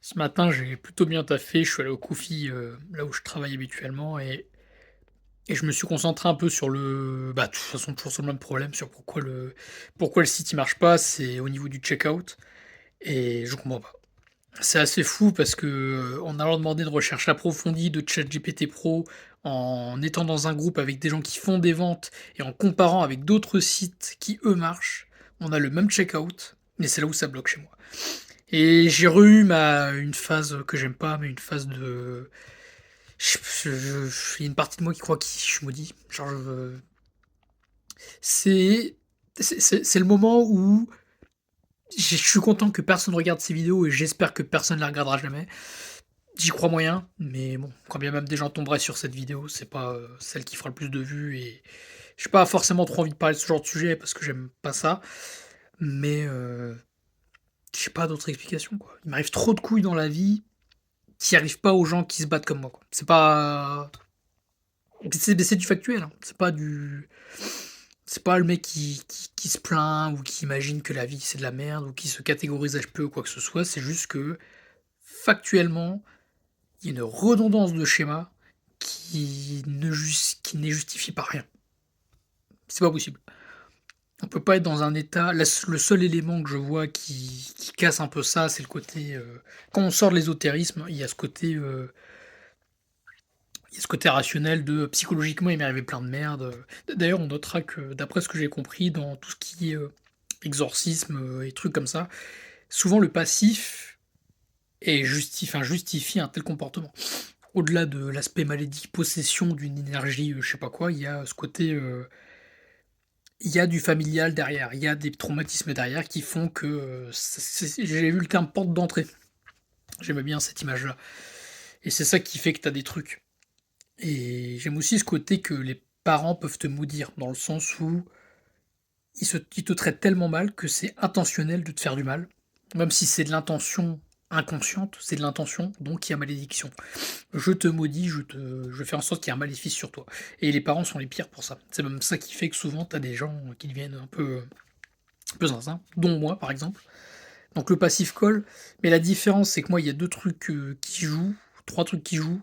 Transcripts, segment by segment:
Ce matin, j'ai plutôt bien taffé. Je suis allé au Confi, là où je travaille habituellement et je me suis concentré un peu sur de toute façon, toujours sur le même problème, sur pourquoi le site il marche pas, c'est au niveau du checkout et je comprends pas. C'est assez fou parce que, en allant demander une recherche approfondie de ChatGPT Pro, en étant dans un groupe avec des gens qui font des ventes et en comparant avec d'autres sites qui, eux, marchent, on a le même checkout, mais c'est là où ça bloque chez moi. Et j'ai eu une phase que j'aime pas, mais une phase de. Il y a une partie de moi qui croit que je suis maudit. C'est, c'est le moment où je suis content que personne regarde ces vidéos et j'espère que personne ne les regardera jamais. J'y crois moyen, mais bon, quand bien même des gens tomberaient sur cette vidéo, c'est pas celle qui fera le plus de vues et j'ai pas forcément trop envie de parler de ce genre de sujet parce que j'aime pas ça, mais j'ai pas d'autre explication quoi. Il m'arrive trop de couilles dans la vie qui arrive pas aux gens qui se battent comme moi, quoi. C'est du factuel, hein. C'est pas le mec qui se plaint ou qui imagine que la vie c'est de la merde ou qui se catégorise HP ou quoi que ce soit. C'est juste que factuellement, il y a une redondance de schéma qui n'est justifiée par rien. C'est pas possible. On peut pas être dans un état. Le seul élément que je vois qui casse un peu ça, c'est le côté. Quand on sort de l'ésotérisme, il y a ce côté rationnel de psychologiquement, il m'est arrivé plein de merde. D'ailleurs, on notera que d'après ce que j'ai compris dans tout ce qui est exorcisme et trucs comme ça, souvent le passif justifie un tel comportement. Au-delà de l'aspect malédique, possession d'une énergie, je sais pas quoi, il y a ce côté, il y a du familial derrière, il y a des traumatismes derrière qui font que j'ai vu le terme porte d'entrée. J'aimais bien cette image-là. Et c'est ça qui fait que t'as des trucs. Et j'aime aussi ce côté que les parents peuvent te maudire, dans le sens où ils te traitent tellement mal que c'est intentionnel de te faire du mal. Même si c'est de l'intention inconsciente, c'est de l'intention, donc il y a malédiction. Je te maudis, je fais en sorte qu'il y ait un maléfice sur toi. Et les parents sont les pires pour ça. C'est même ça qui fait que souvent t'as des gens qui deviennent un peu zinzin, dont moi par exemple. Donc le passif colle, mais la différence c'est que moi il y a deux trucs qui jouent, trois trucs qui jouent.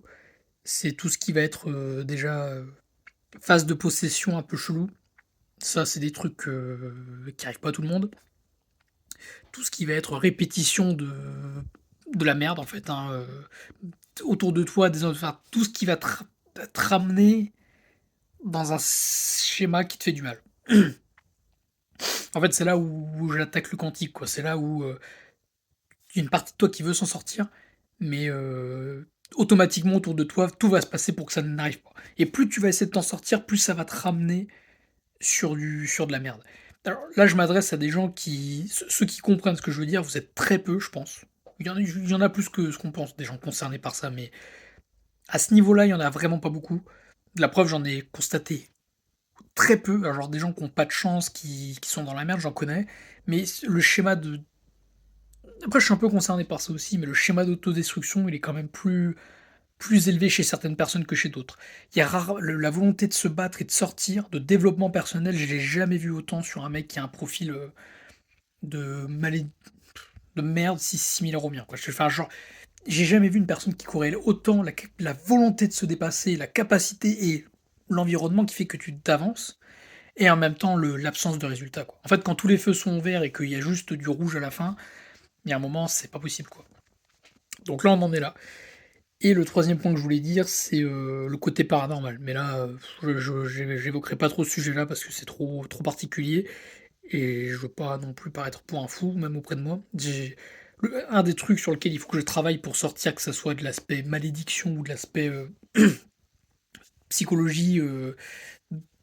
C'est tout ce qui va être déjà phase de possession un peu chelou. Ça, c'est des trucs qui arrivent pas à tout le monde. Tout ce qui va être répétition de la merde, en fait, hein, autour de toi, enfin, tout ce qui va te ramener dans un schéma qui te fait du mal. En fait, c'est là où j'attaque le quantique, quoi. C'est là où il y a une partie de toi qui veut s'en sortir, mais automatiquement autour de toi, tout va se passer pour que ça n'arrive pas. Et plus tu vas essayer de t'en sortir, plus ça va te ramener sur de la merde. Alors là, je m'adresse à des gens ceux qui comprennent ce que je veux dire, vous êtes très peu, je pense. Il y en a plus que ce qu'on pense, des gens concernés par ça, mais à ce niveau-là, il y en a vraiment pas beaucoup. De la preuve, j'en ai constaté très peu. Alors, genre des gens qui ont pas de chance, qui sont dans la merde, j'en connais. Mais le schéma de. Après, je suis un peu concerné par ça aussi, mais le schéma d'autodestruction, il est quand même plus élevé chez certaines personnes que chez d'autres. Il y a la volonté de se battre et de sortir, de développement personnel, je l'ai jamais vu autant sur un mec qui a un profil de, malé- de merde similaire au mien. Quoi. Enfin, genre, j'ai jamais vu une personne qui courait autant la volonté de se dépasser, la capacité et l'environnement qui fait que tu t'avances, et en même temps l'absence de résultat. Quoi. En fait, quand tous les feux sont verts et qu'il y a juste du rouge à la fin, il y a un moment, c'est pas possible. Quoi. Donc là, on en est là. Et le troisième point que je voulais dire, c'est le côté paranormal. Mais là, j'évoquerai pas trop ce sujet-là parce que c'est trop particulier et je veux pas non plus paraître pour un fou, même auprès de moi. Un des trucs sur lequel il faut que je travaille pour sortir, que ça soit de l'aspect malédiction ou de l'aspect psychologie,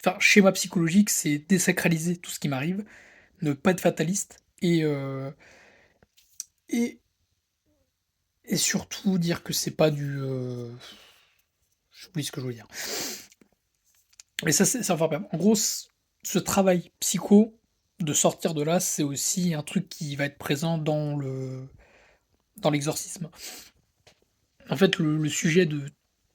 enfin schéma psychologique, c'est désacraliser tout ce qui m'arrive, ne pas être fataliste et, et surtout dire que c'est pas du. J'oublie ce que je voulais dire. Mais ça, ça va pas. En gros, ce travail psycho, de sortir de là, c'est aussi un truc qui va être présent dans l'exorcisme. En fait, le sujet de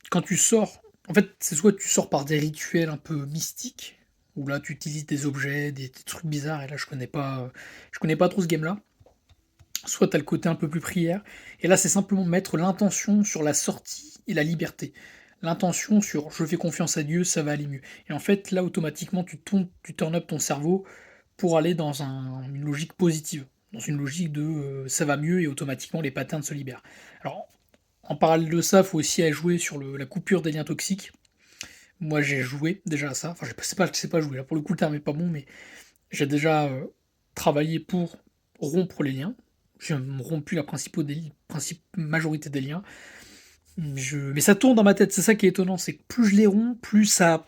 quand tu sors, en fait, c'est soit tu sors par des rituels un peu mystiques, où là tu utilises des objets, des trucs bizarres, et là je connais pas trop ce game-là. soit tu as le côté un peu plus prière, et là, c'est simplement mettre l'intention sur la sortie et la liberté. L'intention sur: «Je fais confiance à Dieu, ça va aller mieux», et en fait, là, automatiquement, tu turn up ton cerveau pour aller dans une logique positive, dans une logique de, ça va mieux et automatiquement les patterns se libèrent. Alors, en parallèle de ça, il faut aussi à jouer sur la coupure des liens toxiques. Moi, j'ai joué déjà à ça, enfin, c'est pas jouer, là, pour le coup, le terme est pas bon, mais j'ai déjà, travaillé pour rompre les liens. J'ai même rompu la majorité des liens. Mais ça tourne dans ma tête, c'est ça qui est étonnant, c'est que plus je les romps, plus ça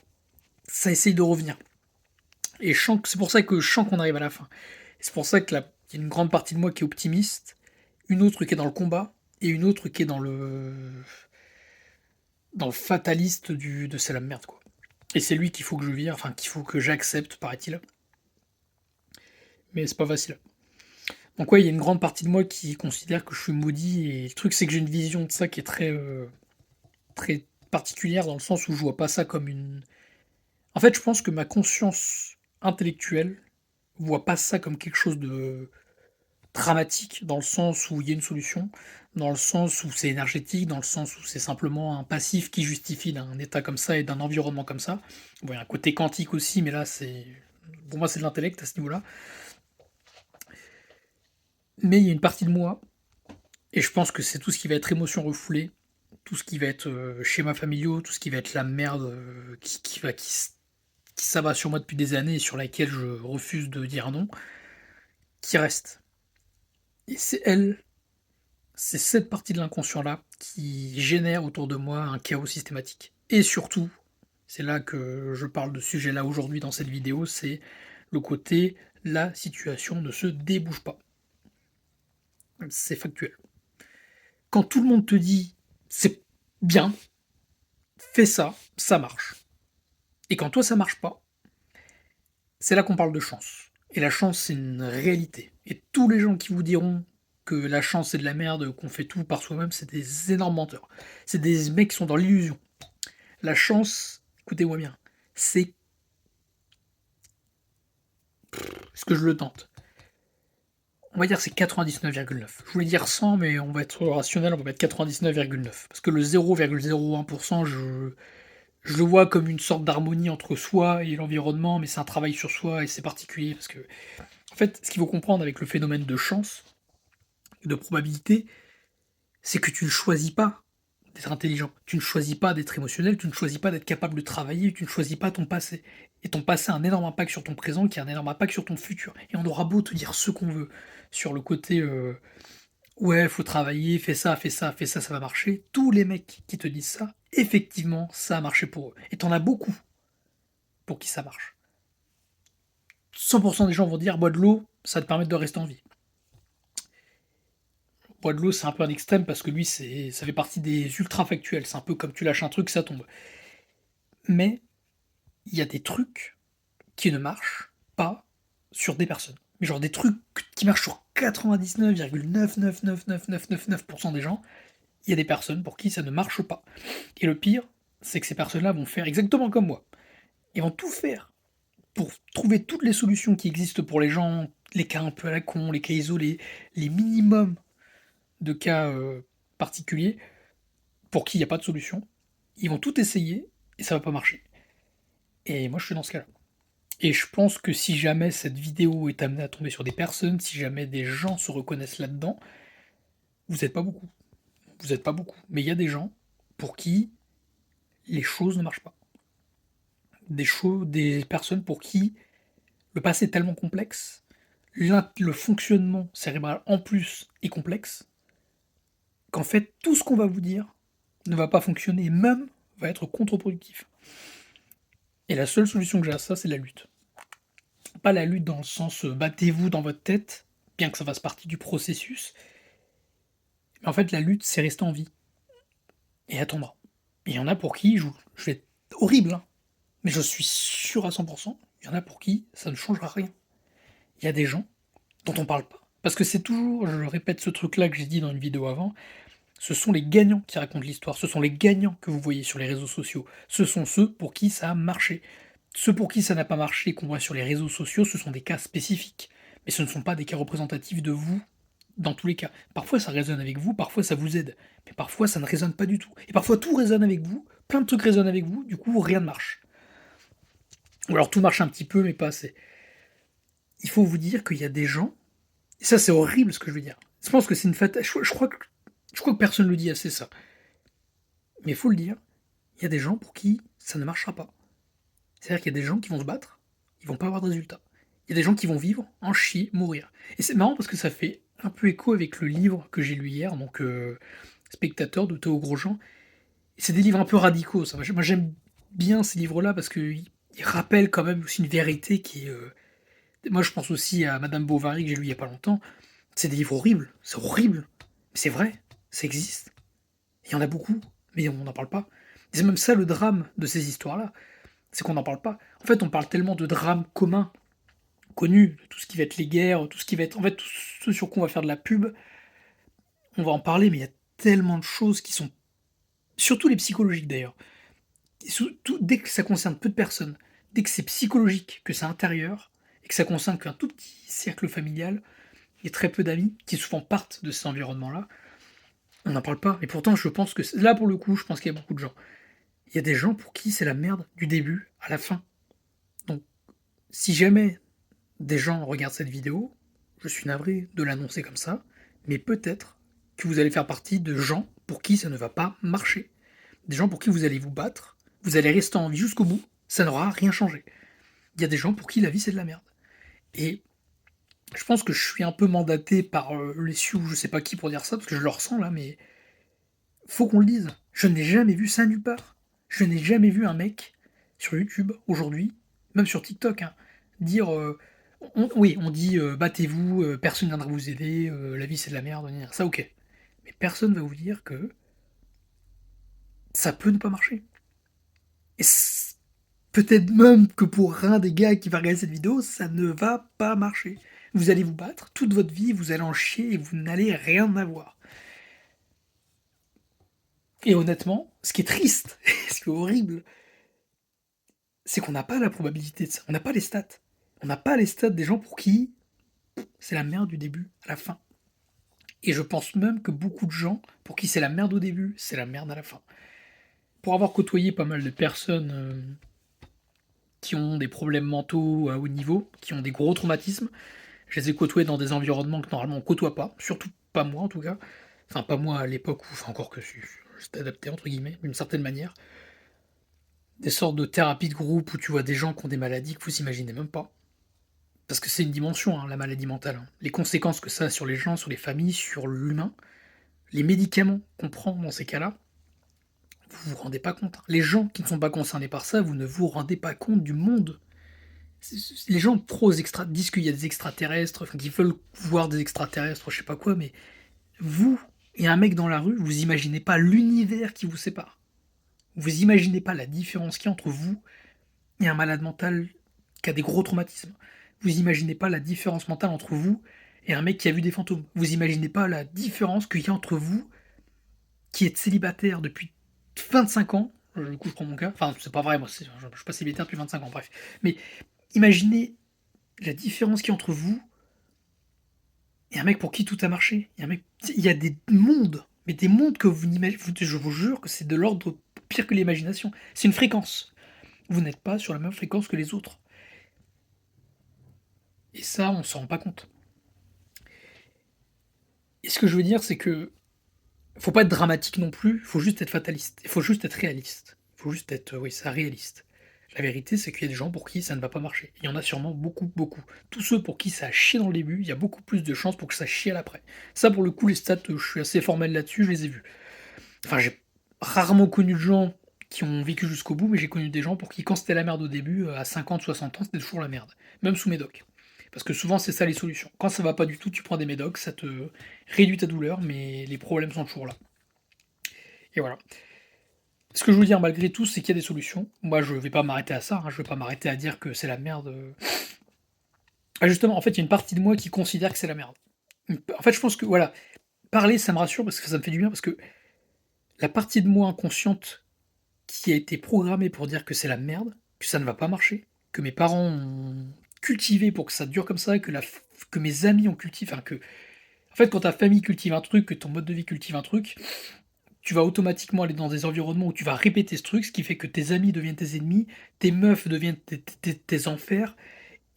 essaye de revenir, et c'est pour ça que je sens qu'on arrive à la fin. Et c'est pour ça que il y a une grande partie de moi qui est optimiste, une autre qui est dans le combat et une autre qui est dans le fataliste de «c'est la merde», quoi, et c'est lui qu'il faut que je vire, enfin qu'il faut que j'accepte, paraît-il, mais c'est pas facile. Donc ouais, il y a une grande partie de moi qui considère que je suis maudit, et le truc, c'est que j'ai une vision de ça qui est très particulière, dans le sens où je vois pas ça comme une en fait, je pense que ma conscience intellectuelle voit pas ça comme quelque chose de dramatique, dans le sens où il y a une solution, dans le sens où c'est énergétique, dans le sens où c'est simplement un passif qui justifie d'un état comme ça et d'un environnement comme ça. Bon, il y a un côté quantique aussi, mais là, pour moi, c'est de l'intellect à ce niveau-là. Mais il y a une partie de moi, et je pense que c'est tout ce qui va être émotion refoulée, tout ce qui va être, schémas familiaux, tout ce qui va être la merde, qui s'abat sur moi depuis des années et sur laquelle je refuse de dire non, qui reste. Et c'est cette partie de l'inconscient-là qui génère autour de moi un chaos systématique. Et surtout, c'est là que je parle de ce sujet-là aujourd'hui dans cette vidéo, c'est le côté: la situation ne se débouche pas. C'est factuel. Quand tout le monde te dit: «C'est bien, fais ça, ça marche», et quand toi ça marche pas, c'est là qu'on parle de chance. Et la chance, c'est une réalité. Et tous les gens qui vous diront que la chance c'est de la merde, qu'on fait tout par soi-même, c'est des énormes menteurs. C'est des mecs qui sont dans l'illusion. La chance, écoutez-moi bien, c'est ce que je le tente. On va dire c'est 99,9. Je voulais dire 100, mais on va être rationnel, on va mettre 99,9. Parce que le 0,01%, je le vois comme une sorte d'harmonie entre soi et l'environnement, mais c'est un travail sur soi et c'est particulier parce que, en fait, ce qu'il faut comprendre avec le phénomène de chance, de probabilité, c'est que tu ne choisis pas d'être intelligent, tu ne choisis pas d'être émotionnel, tu ne choisis pas d'être capable de travailler, tu ne choisis pas ton passé. Et ton passé a un énorme impact sur ton présent, qui a un énorme impact sur ton futur. Et on aura beau te dire ce qu'on veut sur le côté ouais, faut travailler, fais ça, fais ça, fais ça, ça va marcher. Tous les mecs qui te disent ça, effectivement, ça a marché pour eux. Et t'en as beaucoup pour qui ça marche. 100% des gens vont dire bois de l'eau, ça te permet de rester en vie. Bois de l'eau, c'est un peu un extrême parce que lui, ça fait partie des ultra factuels. C'est un peu comme tu lâches un truc, ça tombe. Mais il y a des trucs qui ne marchent pas sur des personnes. Mais genre des trucs qui marchent sur 99,9999999% des gens, il y a des personnes pour qui ça ne marche pas. Et le pire, c'est que ces personnes-là vont faire exactement comme moi. Ils vont tout faire pour trouver toutes les solutions qui existent pour les gens, les cas un peu à la con, les cas isolés, les minimums de cas particuliers pour qui il n'y a pas de solution. Ils vont tout essayer et ça va pas marcher. Et moi, je suis dans ce cas-là. Et je pense que si jamais cette vidéo est amenée à tomber sur des personnes, si jamais des gens se reconnaissent là-dedans, vous n'êtes pas beaucoup. Vous n'êtes pas beaucoup. Mais il y a des gens pour qui les choses ne marchent pas. Des personnes pour qui le passé est tellement complexe, le fonctionnement cérébral en plus est complexe, qu'en fait tout ce qu'on va vous dire ne va pas fonctionner et même va être contre-productif. Et la seule solution que j'ai à ça, c'est la lutte. Pas la lutte dans le sens battez-vous dans votre tête, bien que ça fasse partie du processus, mais en fait la lutte c'est rester en vie et attendre. Et il y en a pour qui, je vais être horrible, hein, mais je suis sûr à 100%, il y en a pour qui ça ne changera rien. Il y a des gens dont on parle pas. Parce que c'est toujours, je répète ce truc-là que j'ai dit dans une vidéo avant, ce sont les gagnants qui racontent l'histoire, ce sont les gagnants que vous voyez sur les réseaux sociaux, ce sont ceux pour qui ça a marché. Ceux pour qui ça n'a pas marché, qu'on voit sur les réseaux sociaux, ce sont des cas spécifiques, mais ce ne sont pas des cas représentatifs de vous, dans tous les cas. Parfois ça résonne avec vous, parfois ça vous aide, mais parfois ça ne résonne pas du tout. Et parfois tout résonne avec vous, plein de trucs résonnent avec vous, du coup rien ne marche. Ou alors tout marche un petit peu, mais pas assez. Il faut vous dire qu'il y a des gens, et ça c'est horrible ce que je veux dire. Je pense que c'est une fatalité. Je crois que personne ne le dit assez ça. Mais il faut le dire, il y a des gens pour qui ça ne marchera pas. C'est-à-dire qu'il y a des gens qui vont se battre, ils vont pas avoir de résultat. Il y a des gens qui vont vivre, en chier, mourir. Et c'est marrant parce que ça fait un peu écho avec le livre que j'ai lu hier, donc Spectateur de Théo Grosjean. C'est des livres un peu radicaux, ça. Moi j'aime bien ces livres-là parce qu'ils rappellent quand même aussi une vérité qui est. Moi je pense aussi à Madame Bovary que j'ai lu il y a pas longtemps. C'est des livres horribles, c'est horrible. Mais c'est vrai, ça existe. Il y en a beaucoup, mais on n'en parle pas. Et c'est même ça le drame de ces histoires-là, c'est qu'on n'en parle pas. En fait, on parle tellement de drames communs, connus, de tout ce qui va être les guerres, tout ce qui va être. En fait, tout ce sur quoi on va faire de la pub, on va en parler, mais il y a tellement de choses qui sont. Surtout les psychologiques d'ailleurs. Et surtout, dès que ça concerne peu de personnes, dès que c'est psychologique, que c'est intérieur, et que ça concerne qu'un tout petit cercle familial, et très peu d'amis, qui souvent partent de ces environnements-là, on n'en parle pas. Et pourtant, je pense que là, pour le coup, je pense qu'il y a beaucoup de gens. Il y a des gens pour qui c'est la merde du début à la fin. Donc, si jamais des gens regardent cette vidéo, je suis navré de l'annoncer comme ça, mais peut-être que vous allez faire partie de gens pour qui ça ne va pas marcher. Des gens pour qui vous allez vous battre, vous allez rester en vie jusqu'au bout, ça n'aura rien changé. Il y a des gens pour qui la vie c'est de la merde. Et je pense que je suis un peu mandaté par les Sioux, je sais pas qui pour dire ça, parce que je le ressens là, mais faut qu'on le dise. Je n'ai jamais vu ça nulle part. Je n'ai jamais vu un mec sur YouTube aujourd'hui, même sur TikTok, hein, dire oui, on dit battez-vous, personne ne viendra vous aider, la vie c'est de la merde, ça ok. Mais personne va vous dire que ça peut ne pas marcher. Et peut-être même que pour un des gars qui va regarder cette vidéo, ça ne va pas marcher. Vous allez vous battre toute votre vie, vous allez en chier et vous n'allez rien avoir. Et honnêtement, ce qui est triste, ce qui est horrible, c'est qu'on n'a pas la probabilité de ça. On n'a pas les stats. On n'a pas les stats des gens pour qui c'est la merde du début à la fin. Et je pense même que beaucoup de gens pour qui c'est la merde au début, c'est la merde à la fin. Pour avoir côtoyé pas mal de personnes qui ont des problèmes mentaux à haut niveau, qui ont des gros traumatismes, je les ai côtoyés dans des environnements que normalement on côtoie pas, surtout pas moi en tout cas. Enfin, pas moi à l'époque où, enfin, encore que j'étais adapté entre guillemets, d'une certaine manière. Des sortes de thérapies de groupe où tu vois des gens qui ont des maladies que vous imaginez même pas. Parce que c'est une dimension, hein, la maladie mentale, hein. Les conséquences que ça a sur les gens, sur les familles, sur l'humain, les médicaments qu'on prend dans ces cas-là, vous vous rendez pas compte, hein. Les gens qui ne sont pas concernés par ça, vous ne vous rendez pas compte du monde. Les gens trop disent qu'il y a des extraterrestres, enfin, qu'ils veulent voir des extraterrestres, je sais pas quoi, mais vous et un mec dans la rue, vous imaginez pas l'univers qui vous sépare. Vous imaginez pas la différence qu'il y a entre vous et un malade mental qui a des gros traumatismes. Vous imaginez pas la différence mentale entre vous et un mec qui a vu des fantômes. Vous imaginez pas la différence qu'il y a entre vous qui êtes célibataire depuis 25 ans. Du coup, je prends mon cas. Enfin, c'est pas vrai, moi, je suis pas célibataire depuis 25 ans, bref. Mais imaginez la différence qu'il y a entre vous et un mec pour qui tout a marché. Il y a des mondes, mais des mondes que vous n'imaginez. Je vous jure que c'est de l'ordre pire que l'imagination. C'est une fréquence. Vous n'êtes pas sur la même fréquence que les autres. Et ça, on s'en rend pas compte. Et ce que je veux dire, c'est que faut pas être dramatique non plus, il faut juste être fataliste. Il faut juste être réaliste. Il faut juste être, oui, ça, réaliste. La vérité, c'est qu'il y a des gens pour qui ça ne va pas marcher. Il y en a sûrement beaucoup, beaucoup. Tous ceux pour qui ça a chié dans le début, il y a beaucoup plus de chances pour que ça chie à l'après. Ça, pour le coup, les stats, je suis assez formel là-dessus, je les ai vus. Enfin, j'ai rarement connu de gens qui ont vécu jusqu'au bout, mais j'ai connu des gens pour qui, quand c'était la merde au début, à 50, 60 ans, c'était toujours la merde. Même sous médoc. Parce que souvent, c'est ça les solutions. Quand ça va pas du tout, tu prends des médocs, ça te réduit ta douleur, mais les problèmes sont toujours là. Et voilà. Ce que je veux dire malgré tout, c'est qu'il y a des solutions. Moi, je vais pas m'arrêter à ça, hein, je vais pas m'arrêter à dire que c'est la merde. Ah, justement, en fait, il y a une partie de moi qui considère que c'est la merde. En fait, je pense que, voilà, parler, ça me rassure parce que ça me fait du bien, parce que la partie de moi inconsciente qui a été programmée pour dire que c'est la merde, que ça ne va pas marcher, que mes parents ont cultivé pour que ça dure comme ça, que mes amis ont cultivé, enfin que En fait, quand ta famille cultive un truc, que ton mode de vie cultive un truc, tu vas automatiquement aller dans des environnements où tu vas répéter ce truc, ce qui fait que tes amis deviennent tes ennemis, tes meufs deviennent tes enfers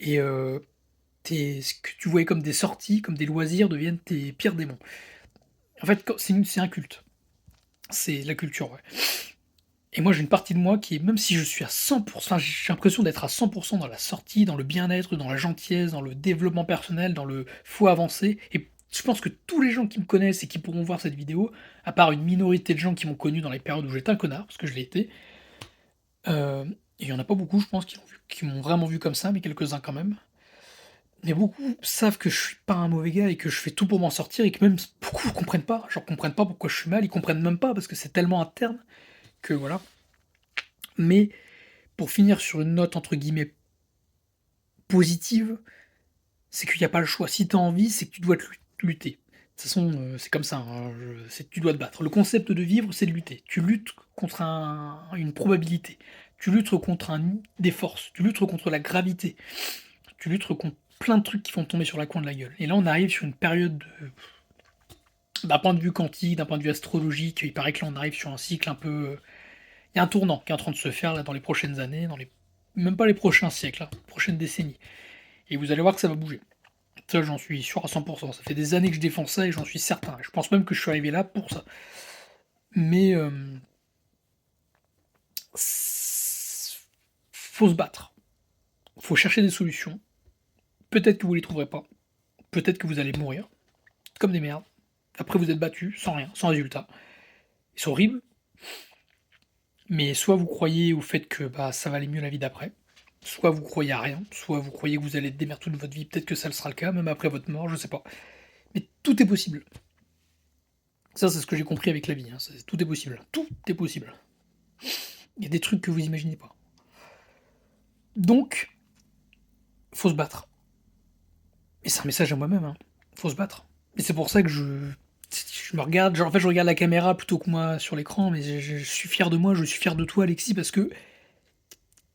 et ce que tu voyais comme des sorties, comme des loisirs deviennent tes pires démons. En fait, c'est un culte, c'est la culture, ouais. Et moi, j'ai une partie de moi qui est même si je suis à 100 j'ai l'impression d'être à 100 dans la sortie, dans le bien-être, dans la gentillesse, dans le développement personnel, dans le faut avancer et je pense que tous les gens qui me connaissent et qui pourront voir cette vidéo, à part une minorité de gens qui m'ont connu dans les périodes où j'étais un connard, parce que je l'ai été, il y en a pas beaucoup, je pense, qui m'ont vraiment vu comme ça, mais quelques-uns quand même. Mais beaucoup savent que je suis pas un mauvais gars et que je fais tout pour m'en sortir et que même beaucoup comprennent pas, genre comprennent pas pourquoi je suis mal, ils comprennent même pas parce que c'est tellement interne que voilà. Mais pour finir sur une note entre guillemets positive, c'est qu'il y a pas le choix. Si tu as envie, c'est que tu dois lutter. De toute façon, c'est comme ça, hein, c'est que tu dois te battre. Le concept de vivre, c'est de lutter. Tu luttes contre une probabilité. Tu luttes contre des forces. Tu luttes contre la gravité. Tu luttes contre plein de trucs qui font tomber sur la coin de la gueule. Et là, on arrive sur une période d'un point de vue quantique, d'un point de vue astrologique, il paraît que là, on arrive sur un cycle un peu. Il y a un tournant qui est en train de se faire là dans les prochaines années, même pas les prochains siècles, là, les prochaines décennies. Et vous allez voir que ça va bouger. Ça, j'en suis sûr à 100%. Ça fait des années que je défends ça et j'en suis certain. Je pense même que je suis arrivé là pour ça. Mais faut se battre. Faut chercher des solutions. Peut-être que vous les trouverez pas. Peut-être que vous allez mourir. Comme des merdes. Après, vous êtes battus, sans rien, sans résultat. C'est horrible. Mais soit vous croyez au fait que bah, ça va aller mieux la vie d'après, soit vous croyez à rien, soit vous croyez que vous allez être démerdé toute votre vie, peut-être que ça le sera le cas, même après votre mort, je sais pas. Mais tout est possible. Ça, c'est ce que j'ai compris avec la vie. Hein. Tout est possible. Tout est possible. Il y a des trucs que vous imaginez pas. Donc, faut se battre. Et c'est un message à moi-même. Hein. Faut se battre. Et c'est pour ça que je me regarde. Genre, en fait, je regarde la caméra plutôt que moi sur l'écran, mais je suis fier de moi, je suis fier de toi, Alexis, parce que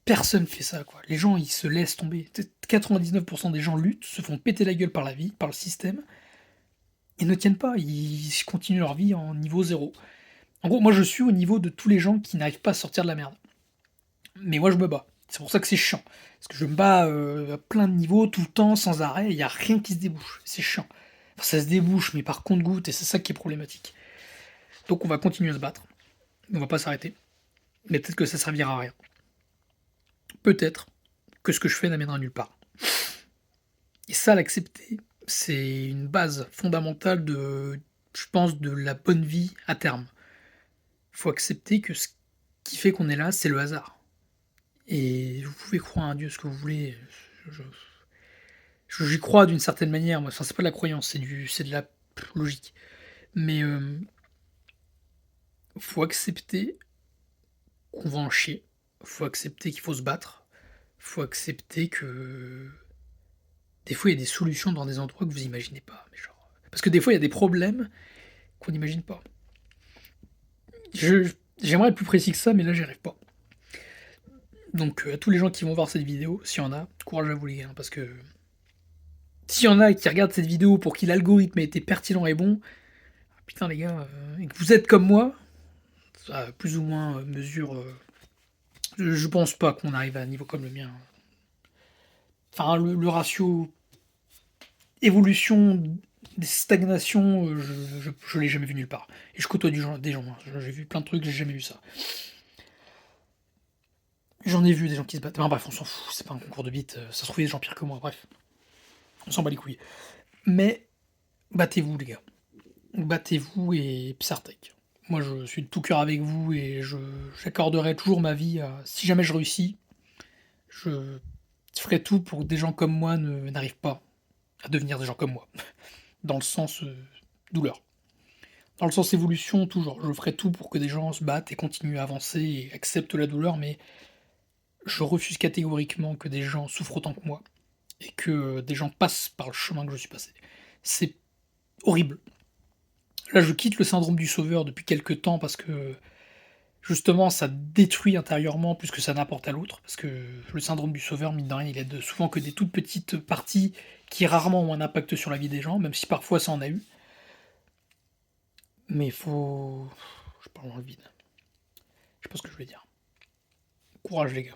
personne fait ça, quoi. Les gens, ils se laissent tomber. 99% des gens luttent, se font péter la gueule par la vie, par le système, et ne tiennent pas. Ils continuent leur vie en niveau zéro. En gros, moi, je suis au niveau de tous les gens qui n'arrivent pas à sortir de la merde. Mais moi, je me bats. C'est pour ça que c'est chiant. Parce que je me bats à plein de niveaux, tout le temps, sans arrêt, il n'y a rien qui se débouche. C'est chiant. Enfin, ça se débouche, mais par compte-gouttes, et c'est ça qui est problématique. Donc on va continuer à se battre. On va pas s'arrêter. Mais peut-être que ça servira à rien. Peut-être que ce que je fais n'amènera nulle part. Et ça, l'accepter, c'est une base fondamentale je pense, de la bonne vie à terme. Il faut accepter que ce qui fait qu'on est là, c'est le hasard. Et vous pouvez croire à un Dieu ce que vous voulez. je- J'y crois d'une certaine manière, moi. Enfin, c'est pas de la croyance, c'est de la logique. Mais faut accepter qu'on va en chier. Faut accepter qu'il faut se battre. Faut accepter que des fois il y a des solutions dans des endroits que vous imaginez pas. Mais genre... Parce que des fois il y a des problèmes qu'on n'imagine pas. J'aimerais être plus précis que ça, mais là j'y arrive pas. Donc à tous les gens qui vont voir cette vidéo, s'il y en a, courage à vous les gars, hein, parce que s'il y en a qui regardent cette vidéo pour qui l'algorithme a été pertinent et bon, putain les gars, et que vous êtes comme moi, ça plus ou moins mesure. Je pense pas qu'on arrive à un niveau comme le mien. Enfin, le ratio évolution, stagnation, je l'ai jamais vu nulle part. Et je côtoie des gens. Hein. J'ai vu plein de trucs, j'ai jamais vu ça. J'en ai vu des gens qui se battent. Enfin, bref, on s'en fout, c'est pas un concours de beat. Ça se trouve, il y a des gens pires que moi, bref. On s'en bat les couilles. Mais battez-vous, les gars. Battez-vous et Psartek. Moi, je suis de tout cœur avec vous et j'accorderai toujours ma vie à. Si jamais je réussis, je ferai tout pour que des gens comme moi n'arrivent pas à devenir des gens comme moi. Dans le sens douleur. Dans le sens évolution, toujours. Je ferai tout pour que des gens se battent et continuent à avancer et acceptent la douleur, mais je refuse catégoriquement que des gens souffrent autant que moi et que des gens passent par le chemin que je suis passé. C'est horrible. Là, je quitte le syndrome du sauveur depuis quelques temps parce que Justement, ça détruit intérieurement plus que ça n'apporte à l'autre, parce que le syndrome du sauveur, mine de rien, il aide souvent que des toutes petites parties qui rarement ont un impact sur la vie des gens, même si parfois ça en a eu. Mais il faut je parle dans le vide. Je sais pas ce que je voulais dire. Courage les gars.